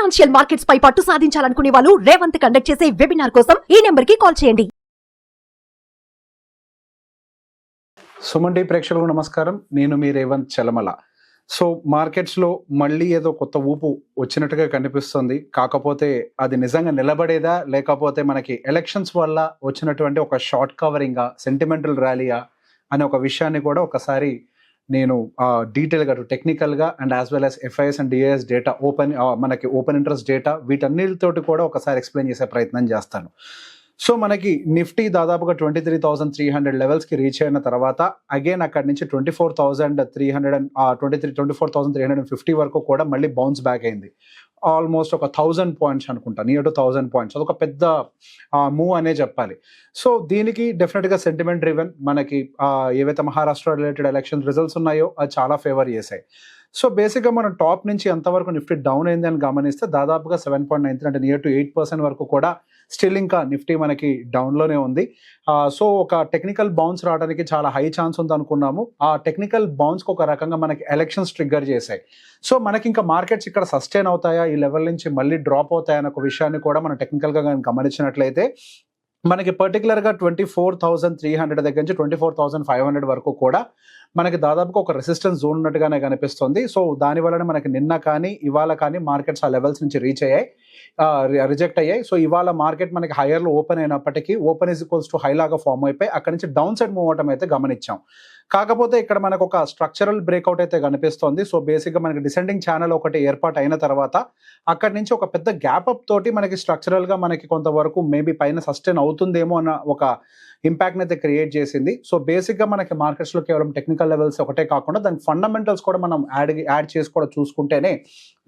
Financial markets పై పట్టు సాధించాలనుకునే వాళ్ళు Revanth conduct చేసే వెబినార్ కోసం ఈ నెంబర్ కి కాల్ చేయండి. సుమన్ టీవీ ప్రేక్షకులకు నమస్కారం. నేను మీ రేవంత్ చలమల. సో మార్కెట్స్లో మళ్ళీ ఏదో కొత్త ఊపు వచ్చినట్టుగా కనిపిస్తుంది. కాకపోతే అది నిజంగా నిలబడేదా, లేకపోతే మనకి ఎలక్షన్స్ వల్ల వచ్చినటువంటి ఒక షార్ట్ కవరింగా, సెంటిమెంటల్ ర్యాలీయా అనే ఒక విషయాన్ని కూడా ఒకసారి నేను డీటెయిల్గా టెక్నికల్గా and as well as FIS and DIS data మనకి ఓపెన్ ఇంట్రెస్ట్ డేటా వీటన్నిటితోటి కూడా ఒకసారి ఎక్స్ప్లెయిన్ చేసే ప్రయత్నం చేస్తాను. సో మనకి నిఫ్టీ దాదాపుగా 23,300 లెవెల్స్కి రీచ్ అయిన తర్వాత అగైన్ అక్కడి నుంచి 24,350 వరకు కూడా మళ్ళీ బౌన్స్ బ్యాక్ అయింది. ఆల్మోస్ట్ ఒక 1,000 పాయింట్స్ అనుకుంటా, నియర్ టు 1,000 పాయింట్స్. అదొక పెద్ద మూవ్ అనే చెప్పాలి. సో దీనికి డెఫినెట్గా సెంటిమెంట్ డ్రివెన్, మనకి ఏవైతే మహారాష్ట్ర రిలేటెడ్ ఎలక్షన్ రిజల్ట్స్ ఉన్నాయో అది చాలా ఫేవర్ చేశాయి. సో బేసిక్గా మనం టాప్ నుంచి ఎంతవరకు నిఫ్టీ డౌన్ అయింది అని గమనిస్తే దాదాపుగా 7.93 అంటే నియర్ టు 8% వరకు కూడా స్టిల్ ఇంకా నిఫ్టీ మనకి డౌన్లోనే ఉంది. సో ఒక టెక్నికల్ బౌన్స్ రావడానికి చాలా హై ఛాన్స్ ఉంది అనుకున్నాము. ఆ టెక్నికల్ బౌన్స్కి ఒక రకంగా మనకి ఎలక్షన్స్ ట్రిగ్గర్ చేశాయి. సో మనకి ఇంకా మార్కెట్స్ ఇక్కడ సస్టైన్ అవుతాయా, ఈ లెవెల్ నుంచి మళ్ళీ డ్రాప్ అవుతాయా అనే ఒక విషయాన్ని కూడా మనం టెక్నికల్గా గమనించినట్లయితే మనకి పర్టికులర్గా 24,300 దగ్గర నుంచి 24,500 వరకు కూడా మనకి దాదాపుగా ఒక రెసిస్టెన్స్ జోన్ ఉన్నట్టుగానే కనిపిస్తుంది. సో దానివల్లనే మనకి నిన్న కానీ ఇవాళ కానీ మార్కెట్స్ ఆ లెవెల్స్ నుంచి రిజెక్ట్ అయ్యాయి. సో ఇవాళ మార్కెట్ మనకి హైయర్లో ఓపెన్ అయినప్పటికీ open is equals to high లాగా ఫామ్ అయిపోయి అక్కడి నుంచి డౌన్ సైడ్ మూవ్ అవటం అయితే గమనించాం. కాకపోతే ఇక్కడ మనకు ఒక స్ట్రక్చరల్ బ్రేక్అవుట్ అయితే కనిపిస్తుంది. సో బేసిక్గా మనకి డిసెండింగ్ ఛానల్ ఒకటి ఏర్పాటు అయిన తర్వాత అక్కడి నుంచి ఒక పెద్ద గ్యాప్ అప్ తోటి మనకి స్ట్రక్చరల్గా మనకి కొంతవరకు మేబీ పైన సస్టైన్ అవుతుందేమో అన్న ఒక ఇంపాక్ట్ని అయితే క్రియేట్ చేసింది. సో బేసిక్గా మనకి మార్కెట్స్లో కేవలం టెక్నికల్ లెవెల్స్ ఒకటే కాకుండా దానికి ఫండమెంటల్స్ కూడా మనం యాడ్ చేసి కూడా చూసుకుంటేనే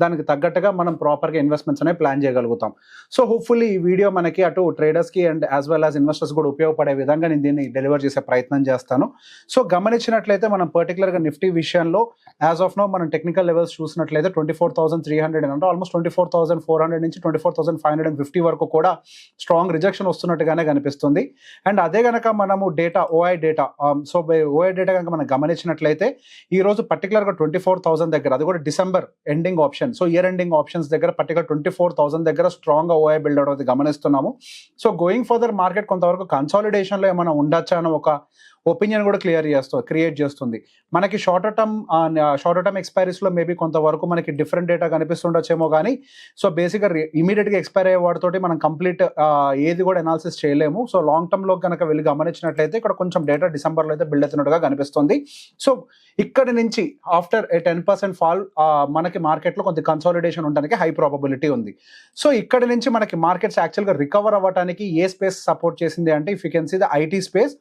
దానికి తగ్గట్టుగా మనం ప్రాపర్గా ఇన్వెస్ట్మెంట్స్ అనేవి ప్లాన్ చేయగలుగుతాం. సో హోప్ఫుల్లీ ఈ వీడియో మనకి అటు ట్రేడర్స్కి and as well as investors కూడా ఉపయోగపడే విధంగా నేను దీన్ని డెలివర్ చేసే ప్రయత్నం చేస్తాను. సో గమనించినట్లయితే మనం పర్టికులర్గా నిఫ్టీ విషయంలో యాజ్ ఆఫ్ నో మనం టెక్నికల్ లెవెల్స్ చూసినట్లయితే 24,300 అంటే ఆల్మోస్ట్ 24,400 నుంచి 24,550 వరకు కూడా స్ట్రాంగ్ రిజెక్షన్ వస్తున్నట్టుగానే కనిపిస్తుంది. అండ్ అదే కనుక మనము ఓఐ డేటా కనుక మనం గమనించినట్లయితే ఈ రోజు పర్టికులర్గా 24,000 దగ్గర, అది కూడా December ending option, so year ending options దగ్గర పర్టికులర్ 24,000 దగ్గర స్ట్రాంగ్ గా ఓఐ బిల్డ్ అవడం గమనిస్తున్నాము. సో గోయింగ్ ఫర్దర్ మార్కెట్ కొంతవరకు కన్సాలిడేషన్ లో ఏమైనా ఉండొచ్చా అని ఒక ఒపీనియన్ కూడా క్రియేట్ చేస్తుంది. మనకి షార్టర్ టర్మ్ ఎక్స్పైరీస్ లో మేబీ కొంతవరకు మనకి డిఫరెంట్ డేటా కనిపిస్తుండొచ్చేమో కానీ సో బేసిక్గా ఇమీడియట్ గా ఎక్స్పైర్ అయ్యే వాటితోటి మనం కంప్లీట్ ఏది కూడా అనాలిసిస్ చేయలేము. సో లాంగ్ టర్మ్ లో కనుక వెళ్ళి గమనించినట్లయితే ఇక్కడ కొంచెం డేటా డిసెంబర్ లో అయితే బిల్డ్ అవుతున్నట్టుగా కనిపిస్తుంది. సో ఇక్కడ నుంచి ఆఫ్టర్ 10% ఫాల్ మనకి మార్కెట్లో కొంత కన్సాలిడేషన్ ఉండడానికి హై ప్రాబబిలిటీ ఉంది. సో ఇక్కడ నుంచి మనకి మార్కెట్స్ యాక్చువల్గా రికవర్ అవ్వడానికి ఏ స్పేస్ సపోర్ట్ చేసింది అంటే if you can see the IT space.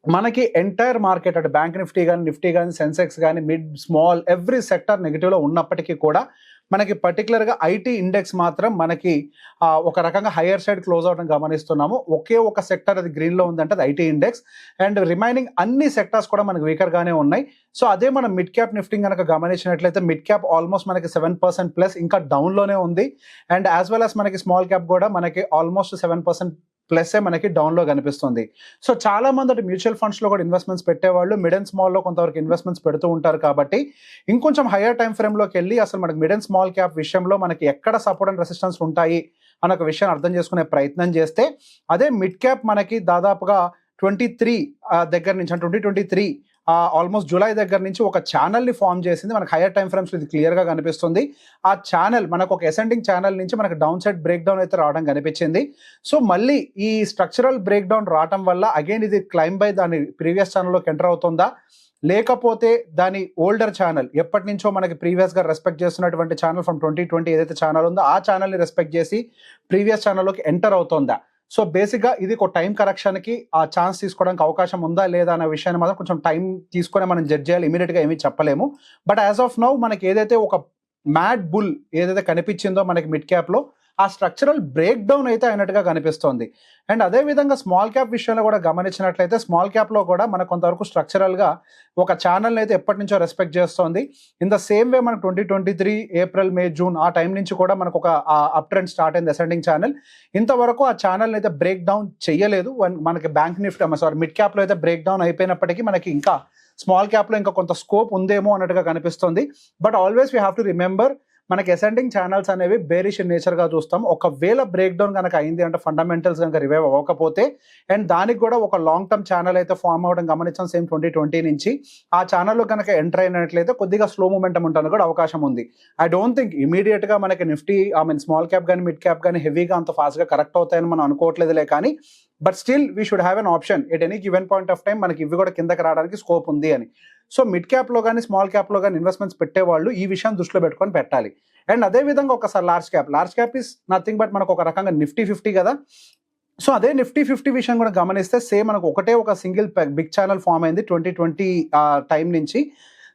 మనకి ఎంటైర్ మార్కెట్ అంటే బ్యాంక్ నిఫ్టీ కానీ సెన్సెక్స్ కానీ మిడ్ స్మాల్ ఎవ్రీ సెక్టర్ నెగిటివ్లో ఉన్నప్పటికీ కూడా మనకి పర్టికులర్గా ఐటీ ఇండెక్స్ మాత్రం మనకి ఒక రకంగా హయ్యర్ సైడ్ క్లోజ్ అవడం గమనిస్తున్నాము. ఒకే ఒక సెక్టర్ అది గ్రీన్లో ఉందంటే అది ఐటీ ఇండెక్స్, అండ్ రిమైనింగ్ అన్ని సెక్టర్స్ కూడా మనకి వీకర్గానే ఉన్నాయి. సో అదే మనం మిడ్ క్యాప్ నిఫ్టీ కనుక గమనించినట్లయితే మిడ్ క్యాప్ ఆల్మోస్ట్ మనకి 7% ప్లస్ ఇంకా డౌన్లోనే ఉంది. అండ్ యాజ్ వెల్ యాజ్ మనకి స్మాల్ క్యాప్ కూడా మనకి ఆల్మోస్ట్ 7% ప్లస్ మనకి డౌన్లో కనిపిస్తుంది. సో చాలా మంది అటు మ్యూచువల్ ఫండ్స్లో కూడా ఇన్వెస్ట్మెంట్స్ పెట్టేవాళ్ళు మిడ్ అండ్ స్మాల్లో కొంతవరకు ఇన్వెస్ట్మెంట్స్ పెడుతూ ఉంటారు. కాబట్టి ఇంకొంచెం హయ్యర్ టైం ఫ్రేమ్లోకి వెళ్ళి అసలు మనకి మిడ్ అండ్ స్మాల్ క్యాప్ విషయంలో మనకి ఎక్కడ సపోర్ట్ అండ్ రెసిస్టెన్స్ ఉంటాయి అన్న ఒక విషయాన్ని అర్థం చేసుకునే ప్రయత్నం చేస్తే అదే మిడ్ క్యాప్ మనకి దాదాపుగా 23 దగ్గర నుంచి అంటే 2023 ఆల్మోస్ట్ జూలై దగ్గర నుంచి ఒక ఛానల్ని ఫామ్ చేసింది. మనకు హైయర్ టైం ఫ్రేమ్స్ ఇది క్లియర్గా కనిపిస్తుంది. ఆ ఛానల్ మనకు ఒక అసెండింగ్ ఛానల్ నుంచి మనకు డౌన్ సైడ్ బ్రేక్ డౌన్ అయితే రావడం కనిపించింది. సో మళ్ళీ ఈ స్ట్రక్చరల్ బ్రేక్ డౌన్ రావడం వల్ల అగైన్ ఇది క్లైమ్ బై దాని ప్రీవియస్ ఛానల్లోకి ఎంటర్ అవుతుందా, లేకపోతే దాని ఓల్డర్ ఛానల్ ఎప్పటి నుంచో మనకి ప్రీవియస్గా రెస్పెక్ట్ చేస్తున్నటువంటి ఛానల్ ఫ్రమ్ 2020 ఏదైతే ఛానల్ ఉందో ఆ ఛానల్ని రెస్పెక్ట్ చేసి ప్రీవియస్ ఛానల్లోకి ఎంటర్ అవుతుందా. సో బేసిక్గా ఇది ఒక టైం కరెక్షన్కి ఆ ఛాన్స్ తీసుకోవడానికి అవకాశం ఉందా లేదా అనే విషయాన్ని మాత్రం కొంచెం టైం తీసుకొని మనం జడ్జ్ చేయాలి. ఇమీడియట్గా ఏమీ చెప్పలేము. బట్ యాజ్ ఆఫ్ నౌ మనకి ఏదైతే ఒక మ్యాడ్ బుల్ ఏదైతే కనిపించిందో మనకి మిడ్ క్యాప్లో ఆ స్ట్రక్చరల్ బ్రేక్ డౌన్ అయితే అయినట్టుగా కనిపిస్తోంది. అండ్ అదేవిధంగా స్మాల్ క్యాప్ విషయంలో కూడా గమనించినట్లయితే స్మాల్ క్యాప్లో కూడా మనకు కొంతవరకు స్ట్రక్చరల్గా ఒక ఛానల్ని అయితే ఎప్పటి నుంచో రెస్పెక్ట్ చేస్తోంది. ఇన్ ద సేమ్ వే మనకు 2023 ఏప్రిల్ మే జూన్ ఆ టైం నుంచి కూడా మనకు ఒక అప్ ట్రెండ్ స్టార్ట్ అయింది అసెండింగ్ ఛానల్. ఇంతవరకు ఆ ఛానల్ని అయితే బ్రేక్ డౌన్ చేయలేదు. మనకి బ్యాంక్ నిఫ్టీ మిడ్ క్యాప్లో అయితే బ్రేక్ డౌన్ అయిపోయినప్పటికీ మనకి ఇంకా స్మాల్ క్యాప్లో ఇంకా కొంత స్కోప్ ఉందేమో అన్నట్టుగా కనిపిస్తుంది. But always we have to remember మనకి అసెండింగ్ ఛానల్స్ అనేవి బేరిష్ ఇన్ నేచర్గా చూస్తాం. ఒకవేళ బ్రేక్ డౌన్ కనుక అయింది అంటే ఫండమెంటల్స్ కనుక రివైవ్ అవ్వకపోతే అండ్ దానికి కూడా ఒక లాంగ్ టర్మ్ ఛానల్ అయితే ఫామ్ అవ్వడం గమనించాం సేమ్ 2020 నుంచి. ఆ ఛానల్లో కనుక ఎంటర్ అయినట్లయితే కొద్దిగా స్లో మూమెంటం ఉండడానికి కూడా అవకాశం ఉంది. ఐ డోంట్ థింక్ ఇమీడియట్గా మనకి నిఫ్టీ స్మాల్ క్యాప్ కానీ మిడ్ క్యాప్ కానీ హెవీగా అంత ఫాస్ట్గా కరెక్ట్ అవుతాయని మనం అనుకోవట్లేదులే, కానీ but still we should have an option at any given point of time మనకి ఇవి కూడా కిందకి రావడానికి స్కోప్ ఉంది అని. సో మిడ్ క్యాప్లో కానీ స్మాల్ క్యాప్లో కానీ ఇన్వెస్ట్మెంట్స్ పెట్టేవాళ్ళు ఈ విషయం దృష్టిలో పెట్టుకొని పెట్టాలి. అండ్ అదేవిధంగా ఒకసారి large cap is nothing but మనకు ఒక రకంగా నిఫ్టీ 50 కదా. సో అదే నిఫ్టీ 50 విషయం కూడా గమనిస్తే సేమ్ మనకు ఒక సింగిల్ బిగ్ ఛానల్ ఫామ్ అయింది 2020 టైం నుంచి.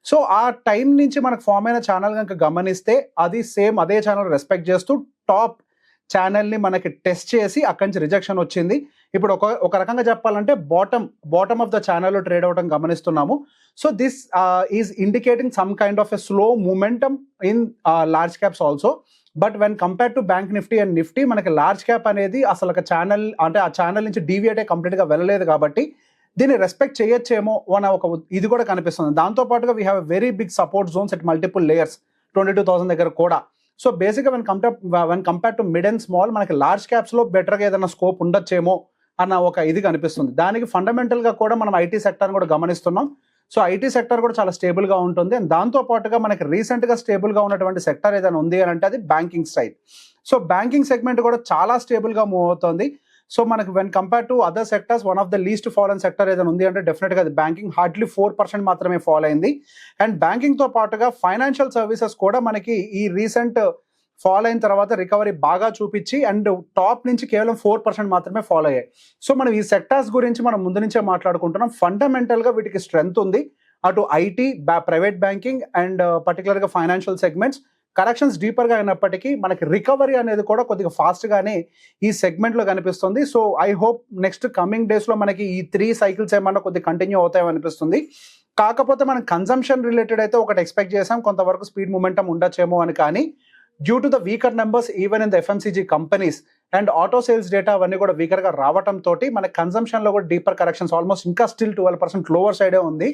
సో ఆ టైం నుంచి మనకు ఫామ్ అయిన ఛానల్ కనుక గమనిస్తే అది సేమ్ అదే ఛానల్ రెస్పెక్ట్ చేస్తూ టాప్ ఛానల్ని మనకి టెస్ట్ చేసి అక్కడి నుంచి రిజెక్షన్ వచ్చింది. ఇప్పుడు ఒక రకంగా చెప్పాలంటే బాటమ్ ఆఫ్ ద ఛానల్లో ట్రేడ్ అవ్వడం గమనిస్తున్నాము. So this is indicating some kind of a slow momentum in large caps also. But when compare to bank Nifty and Nifty మనకి లార్జ్ క్యాప్ అనేది అసలు ఒక ఛానల్ అంటే ఆ ఛానల్ నుంచి డీవియేట్ కంప్లీట్గా వెళ్ళలేదు కాబట్టి దీన్ని రెస్పెక్ట్ చేయొచ్చేమో అన్న ఒక ఇది కూడా కనిపిస్తుంది. దాంతోపాటుగా we have very big support zones at multiple layers 22,000 దగ్గర కూడా. సో బేసిక్గా when compare to mid and small మనకి లార్జ్ క్యాప్స్లో బెటర్గా ఏదైనా స్కోప్ ఉండొచ్చేమో అన్న ఒక ఇది కనిపిస్తుంది. దానికి ఫండమెంటల్గా కూడా మనం ఐటీ సెక్టర్ని కూడా గమనిస్తున్నాం. సో ఐటీ సెక్టర్ కూడా చాలా స్టేబుల్గా ఉంటుంది. అండ్ దాంతోపాటుగా మనకి రీసెంట్గా స్టేబుల్గా ఉన్నటువంటి సెక్టర్ ఏదైనా ఉంది అని అంటే అది banking side. So banking segment కూడా చాలా స్టేబుల్గా మూవ్ అవుతుంది. సో మనకి when compare to other sectors one of the least fall అయిన సెక్టర్ ఏదైనా ఉంది అంటే డెఫినెట్గా అది బ్యాంకింగ్. హార్డ్లీ 4% మాత్రమే ఫాల్ అయింది. అండ్ బ్యాంకింగ్తో పాటుగా ఫైనాన్షియల్ సర్వీసెస్ కూడా మనకి ఈ రీసెంట్ ఫాల్ అయిన తర్వాత రికవరీ బాగా చూపించి అండ్ టాప్ నుంచి కేవలం 4% మాత్రమే ఫాల్ అయ్యాయి. సో మనం ఈ సెక్టార్స్ గురించి మనం ముందు నుంచే మాట్లాడుకుంటున్నాం. ఫండమెంటల్గా వీటికి స్ట్రెంగ్త్ ఉంది. అటు ఐటీ, ప్రైవేట్ బ్యాంకింగ్ అండ్ పర్టికులర్గా ఫైనాన్షియల్ సెగ్మెంట్స్ కరెక్షన్స్ డీపర్గా అయినప్పటికీ మనకి రికవరీ అనేది కూడా కొద్దిగా ఫాస్ట్గానే ఈ సెగ్మెంట్లో కనిపిస్తుంది. So I hope next coming డేస్లో మనకి ఈ 3 సైకిల్స్ ఏమన్నా కొద్దిగా కంటిన్యూ అవుతాయో అనిపిస్తుంది. కాకపోతే మనం కన్జంప్షన్ రిలేటెడ్ అయితే ఒకటి ఎక్స్పెక్ట్ చేసాం, కొంతవరకు స్పీడ్ మూమెంటం ఉండొచ్చేమో అని. కానీ due to the weaker numbers even in the FMCG companies and auto sales data అవన్నీ కూడా వీకర్గా రావడంతో మన కన్జంప్షన్లో కూడా డీపర్ కరెక్షన్స్ ఆల్మోస్ట్ ఇంకా స్టిల్ 12% లోవర్ సైడే ఉంది.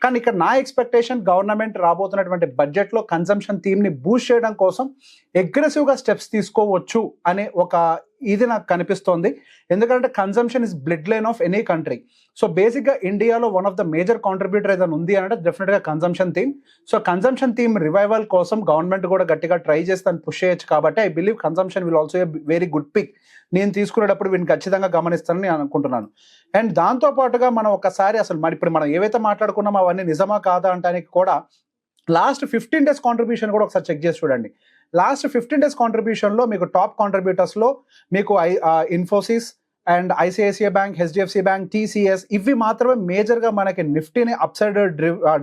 కానీ ఇక్కడ నా ఎక్స్పెక్టేషన్ గవర్నమెంట్ రాబోతున్నటువంటి బడ్జెట్లో కన్జంప్షన్ థీమ్ని బూస్ట్ చేయడం కోసం అగ్రెసివ్గా స్టెప్స్ తీసుకోవచ్చు అనే ఒక ఇది నాకు కనిపిస్తోంది. ఎందుకంటే consumption is bloodline of any country. So బేసిక్గా ఇండియాలో one of the major contributor ఏదైనా ఉంది అంటే డెఫినెట్గా consumption theme. So consumption theme revival కోసం గవర్నమెంట్ కూడా గట్టిగా ట్రై చేసి దాన్ని పుష్ చేయొచ్చు. కాబట్టి I believe consumption will also a very good pick. నేను తీసుకునేటప్పుడు వీటిని ఖచ్చితంగా గమనిస్తానని నేను అనుకుంటున్నాను. అండ్ దాంతోపాటుగా మనం ఒకసారి అసలు మరి ఇప్పుడు మనం ఏవైతే మాట్లాడుకున్నామో అవన్నీ నిజమా కాదా అంటానికి కూడా లాస్ట్ 15 days కాంట్రిబ్యూషన్ కూడా ఒకసారి చెక్ చేసి చూడండి. లాస్ట్ 15 days కాంట్రిబ్యూషన్లో మీకు టాప్ కాంట్రిబ్యూటర్స్లో మీకు Infosys and ICICI bank, HDFC bank, TCS ఇవి మాత్రమే మేజర్గా మనకి నిఫ్టీని అప్సైడ్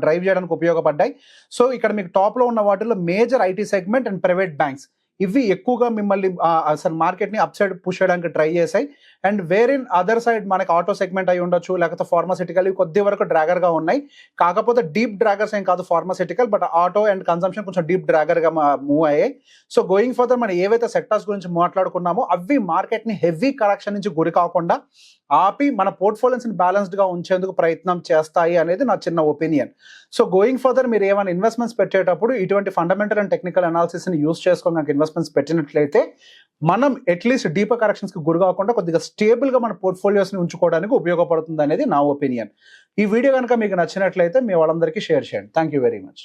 డ్రైవ్ చేయడానికి ఉపయోగపడ్డాయి. సో ఇక్కడ మీకు టాప్లో ఉన్న వాటిల్లో major IT segment and private banks ఇవి ఎక్కువగా మిమ్మల్ని అసలు మార్కెట్ని అప్ సైడ్ పుష్ చేయడానికి ట్రై చేశాయి. అండ్ వేరిన్ అదర్ సైడ్ మనకి ఆటో సెగ్మెంట్ అయి ఉండొచ్చు, లేకపోతే ఫార్మాసిటికల్ ఇవి కొద్ది వరకు డ్రాగర్గా ఉన్నాయి. కాకపోతే డీప్ డ్రాగర్స్ ఏం కాదు pharmaceutical, but auto and consumption కొంచెం డీప్ డ్రాగర్గా మూవ్ అయ్యాయి. సో గోయింగ్ ఫర్దర్ మనం ఏవైతే సెక్టార్స్ గురించి మాట్లాడుకున్నామో అవి మార్కెట్ని హెవీ కరెక్షన్ నుంచి గురి కాకుండా ఆపి మన పోర్ట్ఫోలియోస్ని బ్యాలెన్స్డ్గా ఉంచేందుకు ప్రయత్నం చేస్తాయి అనేది నా చిన్న ఒపీనియన్. సో గోయింగ్ ఫర్దర్ మీరు ఏమైనా ఇన్వెస్ట్మెంట్స్ పెట్టేటప్పుడు ఇటువంటి ఫండమెంటల్ అండ్ టెక్నికల్ అనాలిసిస్ని యూస్ చేసుకొని నాకు ఇన్వెస్ట్మెంట్స్ పెట్టినట్లయితే మనం అట్లీస్ట్ డీపర్ కరెక్షన్స్కి గురి కాకుండా కొద్దిగా స్టేబుల్గా మన పోర్ట్ఫోలియోస్ని ఉంచుకోవడానికి ఉపయోగపడుతుంది అనేది నా ఒపీనియన్. ఈ వీడియో కనుక మీకు నచ్చినట్లయితే మీ వాళ్ళందరికీ షేర్ చేయండి. Thank you very much.